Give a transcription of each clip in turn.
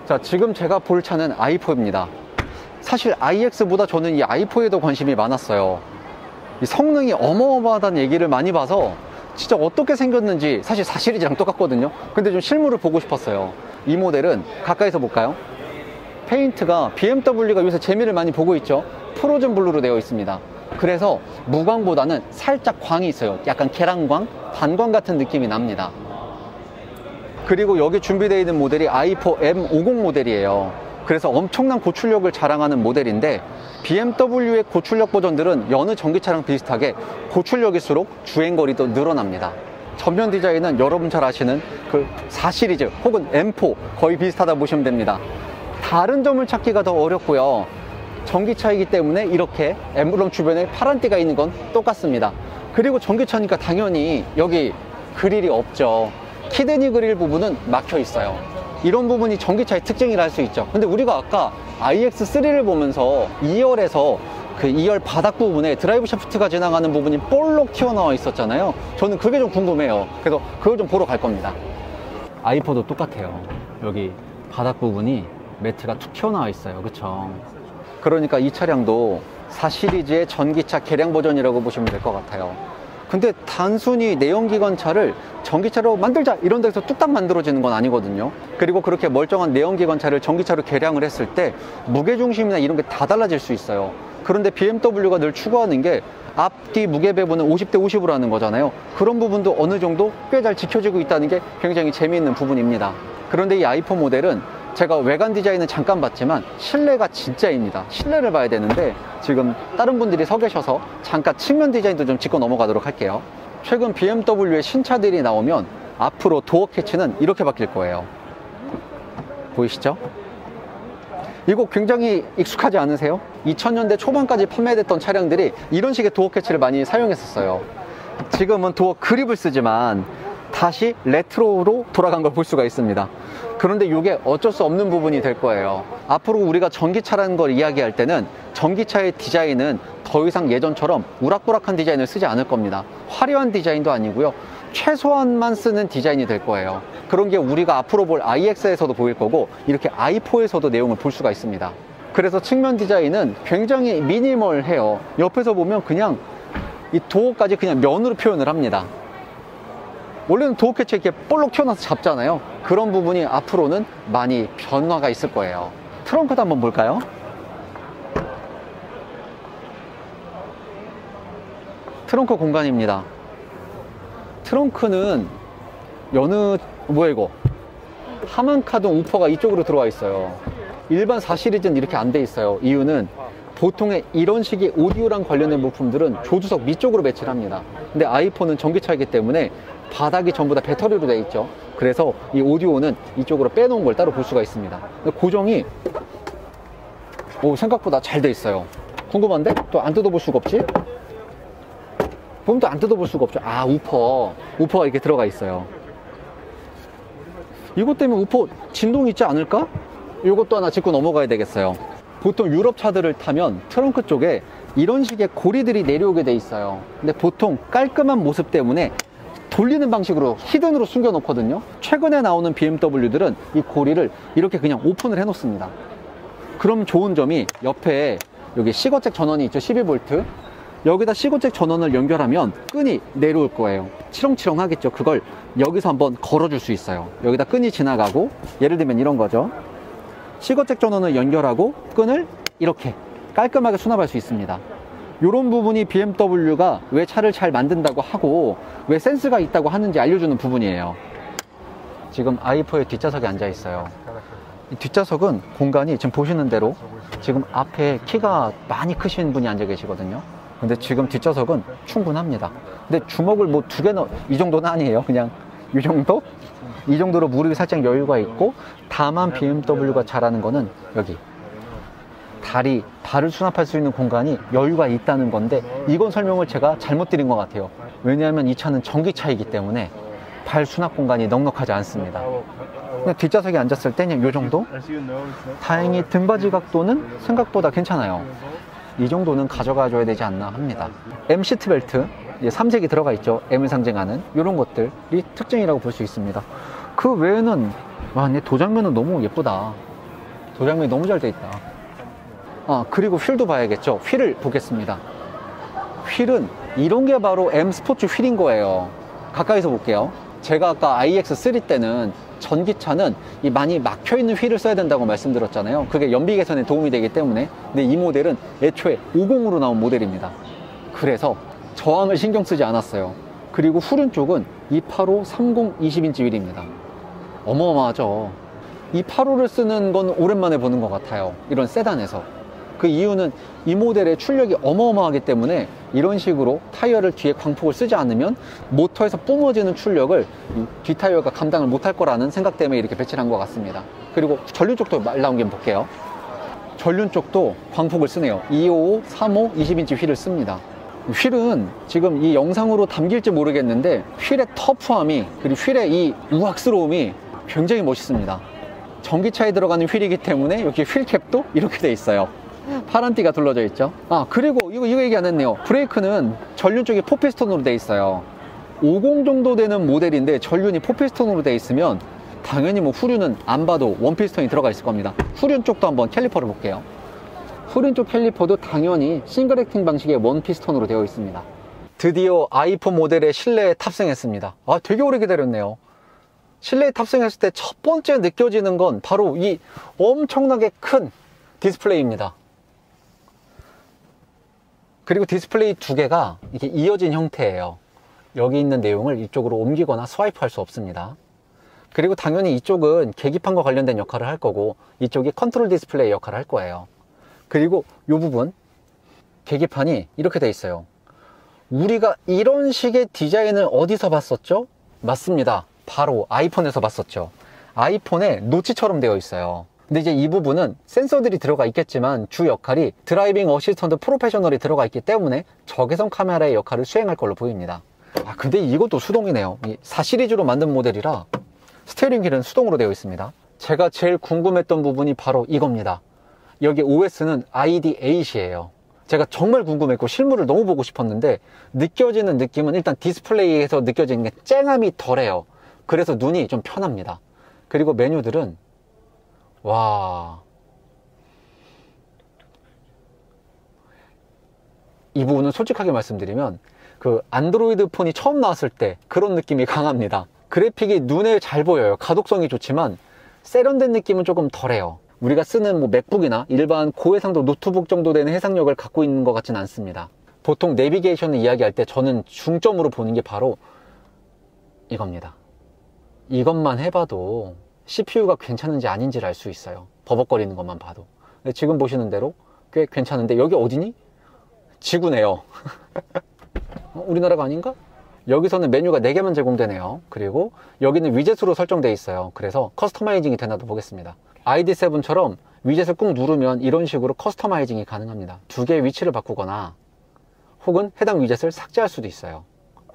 자, 지금 제가 볼 차는 i4입니다. 사실 iX보다 저는 이 i4에도 관심이 많았어요. 이 성능이 어마어마하다는 얘기를 많이 봐서 진짜 어떻게 생겼는지, 사실 4시리즈랑 똑같거든요. 근데 좀 실물을 보고 싶었어요. 이 모델은 가까이서 볼까요? 페인트가 BMW가 요새 재미를 많이 보고 있죠. 프로즌 블루로 되어 있습니다. 그래서 무광보다는 살짝 광이 있어요. 약간 계란광, 반광 같은 느낌이 납니다. 그리고 여기 준비되어 있는 모델이 i4 M50 모델이에요. 그래서 엄청난 고출력을 자랑하는 모델인데, BMW의 고출력 버전들은 여느 전기차랑 비슷하게 고출력일수록 주행거리도 늘어납니다. 전면 디자인은 여러분 잘 아시는 그 4시리즈 혹은 M4 거의 비슷하다 보시면 됩니다. 다른 점을 찾기가 더 어렵고요. 전기차이기 때문에 이렇게 엠블럼 주변에 파란 띠가 있는 건 똑같습니다. 그리고 전기차니까 당연히 여기 그릴이 없죠. 키드니 그릴 부분은 막혀 있어요. 이런 부분이 전기차의 특징이라 할 수 있죠. 근데 우리가 아까 iX3를 보면서 2열에서 그 2열 바닥 부분에 드라이브 샤프트가 지나가는 부분이 볼록 튀어나와 있었잖아요. 저는 그게 좀 궁금해요. 그래서 그걸 좀 보러 갈 겁니다. i4도 똑같아요. 여기 바닥 부분이 매트가 툭 튀어나와 있어요. 그쵸? 그러니까 이 차량도 4시리즈의 전기차 개량 버전이라고 보시면 될 것 같아요. 근데 단순히 내연기관차를 전기차로 만들자 이런 데서 뚝딱 만들어지는 건 아니거든요. 그리고 그렇게 멀쩡한 내연기관차를 전기차로 개량을 했을 때 무게중심이나 이런 게 다 달라질 수 있어요. 그런데 BMW가 늘 추구하는 게 앞뒤 무게 배분은 50대 50으로 하는 거잖아요. 그런 부분도 어느 정도 꽤 잘 지켜지고 있다는 게 굉장히 재미있는 부분입니다. 그런데 이 i4 모델은 제가 외관 디자인은 잠깐 봤지만 실내가 진짜입니다. 실내를 봐야 되는데 지금 다른 분들이 서 계셔서 잠깐 측면 디자인도 좀 짚고 넘어가도록 할게요. 최근 BMW의 신차들이 나오면 앞으로 도어 캐치는 이렇게 바뀔 거예요. 보이시죠? 이거 굉장히 익숙하지 않으세요? 2000년대 초반까지 판매됐던 차량들이 이런 식의 도어 캐치를 많이 사용했었어요. 지금은 도어 그립을 쓰지만 다시 레트로로 돌아간 걸 볼 수가 있습니다. 그런데 이게 어쩔 수 없는 부분이 될 거예요. 앞으로 우리가 전기차라는 걸 이야기할 때는 전기차의 디자인은 더 이상 예전처럼 우락부락한 디자인을 쓰지 않을 겁니다. 화려한 디자인도 아니고요. 최소한만 쓰는 디자인이 될 거예요. 그런 게 우리가 앞으로 볼 iX에서도 보일 거고, 이렇게 i4에서도 내용을 볼 수가 있습니다. 그래서 측면 디자인은 굉장히 미니멀해요. 옆에서 보면 그냥 이 도어까지 그냥 면으로 표현을 합니다. 원래는 도어 캐치 이렇게 볼록 튀어나와서 잡잖아요. 그런 부분이 앞으로는 많이 변화가 있을 거예요. 트렁크도 한번 볼까요? 트렁크 공간입니다. 트렁크는 뭐야 이거? 하만카동 우퍼가 이쪽으로 들어와 있어요. 일반 4시리즈는 이렇게 안 돼 있어요. 이유는 보통의 이런 식의 오디오랑 관련된 부품들은 조수석 밑쪽으로 배치를 합니다. 근데 i4는 전기차이기 때문에 바닥이 전부 다 배터리로 되어 있죠. 그래서 이 오디오는 이쪽으로 빼놓은 걸 따로 볼 수가 있습니다. 고정이 생각보다 잘 돼 있어요. 궁금한데? 또 안 뜯어볼 수가 없지? 보면 또 안 뜯어볼 수가 없죠. 아, 우퍼가 이렇게 들어가 있어요. 이것 때문에 우퍼 진동이 있지 않을까? 이것도 하나 짚고 넘어가야 되겠어요. 보통 유럽 차들을 타면 트렁크 쪽에 이런 식의 고리들이 내려오게 돼 있어요. 근데 보통 깔끔한 모습 때문에 돌리는 방식으로 히든으로 숨겨 놓거든요. 최근에 나오는 BMW들은 이 고리를 이렇게 그냥 오픈을 해 놓습니다. 그럼 좋은 점이 옆에 여기 시거잭 전원이 있죠. 12V. 여기다 시거잭 전원을 연결하면 끈이 내려올 거예요. 치렁치렁 하겠죠. 그걸 여기서 한번 걸어줄 수 있어요. 여기다 끈이 지나가고, 예를 들면 이런 거죠. 시거잭 전원을 연결하고 끈을 이렇게 깔끔하게 수납할 수 있습니다. 이런 부분이 BMW가 왜 차를 잘 만든다고 하고 왜 센스가 있다고 하는지 알려주는 부분이에요. 지금 i4의 뒷좌석에 앉아 있어요. 이 뒷좌석은 공간이 지금 보시는 대로 지금 앞에 키가 많이 크신 분이 앉아 계시거든요. 근데 지금 뒷좌석은 충분합니다. 근데 주먹을 뭐 2개 넣어, 이 정도는 아니에요. 그냥 이 정도? 이 정도로 무릎이 살짝 여유가 있고, 다만 BMW가 잘하는 거는 여기 발을 수납할 수 있는 공간이 여유가 있다는 건데, 이건 설명을 제가 잘못 드린 것 같아요. 왜냐하면 이 차는 전기차이기 때문에 발 수납 공간이 넉넉하지 않습니다. 그냥 뒷좌석에 앉았을 때는 이 정도? 다행히 등받이 각도는 생각보다 괜찮아요. 이 정도는 가져가줘야 되지 않나 합니다. M 시트 벨트, 3색이 들어가 있죠. M을 상징하는 이런 것들이 특징이라고 볼 수 있습니다. 그 외에는 와, 내 도장면은 너무 예쁘다. 도장면이 너무 잘 돼 있다. 아, 그리고 휠도 봐야겠죠. 휠을 보겠습니다. 휠은 이런 게 바로 M 스포츠 휠인 거예요. 가까이서 볼게요. 제가 아까 iX3 때는 전기차는 이 많이 막혀있는 휠을 써야 된다고 말씀드렸잖아요. 그게 연비 개선에 도움이 되기 때문에. 근데 이 모델은 애초에 50으로 나온 모델입니다. 그래서 저항을 신경 쓰지 않았어요. 그리고 후륜 쪽은 285 30 20인치 휠입니다. 어마어마하죠. 285를 쓰는 건 오랜만에 보는 것 같아요. 이런 세단에서. 그 이유는 이 모델의 출력이 어마어마하기 때문에 이런 식으로 타이어를 뒤에 광폭을 쓰지 않으면 모터에서 뿜어지는 출력을 뒤 타이어가 감당을 못할 거라는 생각 때문에 이렇게 배치를 한 것 같습니다. 그리고 전륜 쪽도 말 나온 게 볼게요. 전륜 쪽도 광폭을 쓰네요. 255, 35, 20인치 휠을 씁니다. 휠은 지금 이 영상으로 담길지 모르겠는데 휠의 터프함이, 그리고 휠의 이 우악스러움이 굉장히 멋있습니다. 전기차에 들어가는 휠이기 때문에 여기 휠캡도 이렇게 돼 있어요. 파란 띠가 둘러져 있죠. 아, 그리고 이거 얘기 안 했네요. 브레이크는 전륜 쪽이 4피스톤으로 돼 있어요. 50 정도 되는 모델인데 전륜이 4피스톤으로 돼 있으면 당연히 뭐 후륜은 안 봐도 1피스톤이 들어가 있을 겁니다. 후륜 쪽도 한번 캘리퍼를 볼게요. 후륜 쪽 캘리퍼도 당연히 싱글 액팅 방식의 1피스톤으로 되어 있습니다. 드디어 i4 모델에 실내에 탑승했습니다. 아, 되게 오래 기다렸네요. 실내에 탑승했을 때 첫 번째 느껴지는 건 바로 이 엄청나게 큰 디스플레이입니다. 그리고 디스플레이 두 개가 이렇게 이어진 형태예요. 여기 있는 내용을 이쪽으로 옮기거나 스와이프 할 수 없습니다. 그리고 당연히 이쪽은 계기판과 관련된 역할을 할 거고 이쪽이 컨트롤 디스플레이 역할을 할 거예요. 그리고 이 부분 계기판이 이렇게 돼 있어요. 우리가 이런 식의 디자인을 어디서 봤었죠? 맞습니다. 바로 아이폰에서 봤었죠. 아이폰에 노치처럼 되어 있어요. 근데 이제 이 부분은 센서들이 들어가 있겠지만 주 역할이 드라이빙 어시스턴트 프로페셔널이 들어가 있기 때문에 적외선 카메라의 역할을 수행할 걸로 보입니다. 아, 근데 이것도 수동이네요. 이 4시리즈로 만든 모델이라 스티어링 휠은 수동으로 되어 있습니다. 제가 제일 궁금했던 부분이 바로 이겁니다. 여기 OS는 ID8이에요. 제가 정말 궁금했고 실물을 너무 보고 싶었는데 느껴지는 느낌은 일단 디스플레이에서 느껴지는 게 쨍함이 덜해요. 그래서 눈이 좀 편합니다. 그리고 메뉴들은 와, 이 부분은 솔직하게 말씀드리면 그 안드로이드 폰이 처음 나왔을 때 그런 느낌이 강합니다. 그래픽이 눈에 잘 보여요. 가독성이 좋지만 세련된 느낌은 조금 덜해요. 우리가 쓰는 뭐 맥북이나 일반 고해상도 노트북 정도 되는 해상력을 갖고 있는 것 같지는 않습니다. 보통 내비게이션을 이야기할 때 저는 중점으로 보는 게 바로 이겁니다. 이것만 해봐도 CPU가 괜찮은지 아닌지를 알 수 있어요. 버벅거리는 것만 봐도. 근데 지금 보시는 대로 꽤 괜찮은데 여기 어디니? 지구네요. 우리나라가 아닌가? 여기서는 메뉴가 4개만 제공되네요. 그리고 여기는 위젯으로 설정되어 있어요. 그래서 커스터마이징이 되나도 보겠습니다. ID7처럼 위젯을 꾹 누르면 이런 식으로 커스터마이징이 가능합니다. 두 개의 위치를 바꾸거나 혹은 해당 위젯을 삭제할 수도 있어요.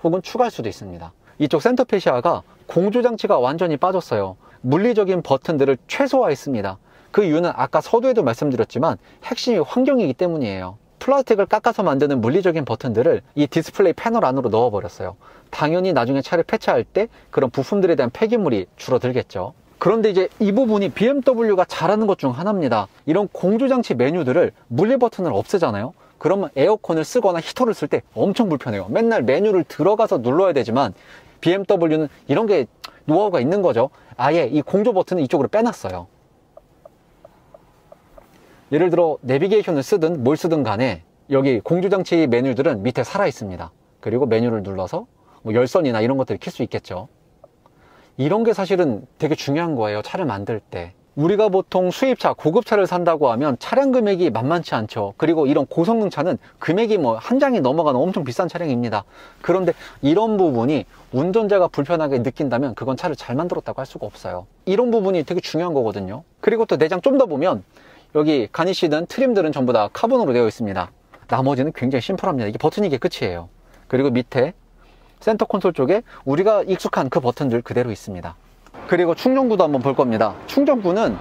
혹은 추가할 수도 있습니다. 이쪽 센터 페시아가 공조 장치가 완전히 빠졌어요. 물리적인 버튼들을 최소화했습니다. 그 이유는 아까 서두에도 말씀드렸지만 핵심이 환경이기 때문이에요. 플라스틱을 깎아서 만드는 물리적인 버튼들을 이 디스플레이 패널 안으로 넣어버렸어요. 당연히 나중에 차를 폐차할 때 그런 부품들에 대한 폐기물이 줄어들겠죠. 그런데 이제 이 부분이 BMW가 잘하는 것 중 하나입니다. 이런 공조장치 메뉴들을 물리 버튼을 없애잖아요. 그러면 에어컨을 쓰거나 히터를 쓸 때 엄청 불편해요. 맨날 메뉴를 들어가서 눌러야 되지만 BMW는 이런 게 노하우가 있는 거죠. 아예 이 공조 버튼을 이쪽으로 빼놨어요. 예를 들어 내비게이션을 쓰든 뭘 쓰든 간에 여기 공조장치 메뉴들은 밑에 살아 있습니다. 그리고 메뉴를 눌러서 뭐 열선이나 이런 것들을 켤 수 있겠죠. 이런 게 사실은 되게 중요한 거예요. 차를 만들 때. 우리가 보통 수입차, 고급차를 산다고 하면 차량 금액이 만만치 않죠. 그리고 이런 고성능 차는 금액이 뭐 한 장이 넘어가는 엄청 비싼 차량입니다. 그런데 이런 부분이 운전자가 불편하게 느낀다면 그건 차를 잘 만들었다고 할 수가 없어요. 이런 부분이 되게 중요한 거거든요. 그리고 또 내장 좀 더 보면 여기 가니쉬든 트림들은 전부 다 카본으로 되어 있습니다. 나머지는 굉장히 심플합니다. 이게 버튼이 이게 끝이에요. 그리고 밑에 센터 콘솔 쪽에 우리가 익숙한 그 버튼들 그대로 있습니다. 그리고 충전구도 한번 볼 겁니다. 충전구는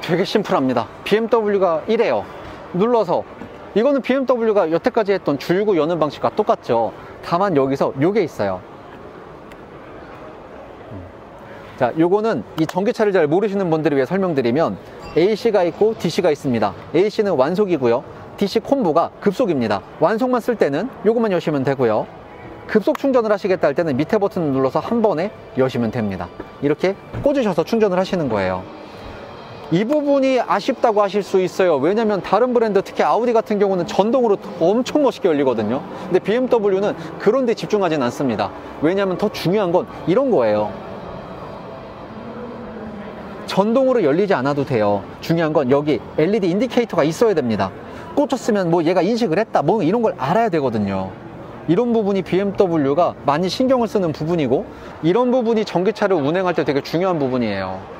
되게 심플합니다. BMW가 이래요. 눌러서, 이거는 BMW가 여태까지 했던 줄고 여는 방식과 똑같죠. 다만 여기서 요게 있어요. 자, 요거는 이 전기차를 잘 모르시는 분들을 위해 설명드리면 AC가 있고 DC가 있습니다. AC는 완속이고요. DC 콤보가 급속입니다. 완속만 쓸 때는 요것만 여시면 되고요. 급속 충전을 하시겠다 할 때는 밑에 버튼을 눌러서 한 번에 여시면 됩니다. 이렇게 꽂으셔서 충전을 하시는 거예요. 이 부분이 아쉽다고 하실 수 있어요. 왜냐면 다른 브랜드, 특히 아우디 같은 경우는 전동으로 엄청 멋있게 열리거든요. 근데 BMW는 그런 데 집중하진 않습니다. 왜냐면 더 중요한 건 이런 거예요. 전동으로 열리지 않아도 돼요. 중요한 건 여기 LED 인디케이터가 있어야 됩니다. 꽂혔으면 뭐 얘가 인식을 했다, 뭐 이런 걸 알아야 되거든요. 이런 부분이 BMW가 많이 신경을 쓰는 부분이고, 이런 부분이 전기차를 운행할 때 되게 중요한 부분이에요.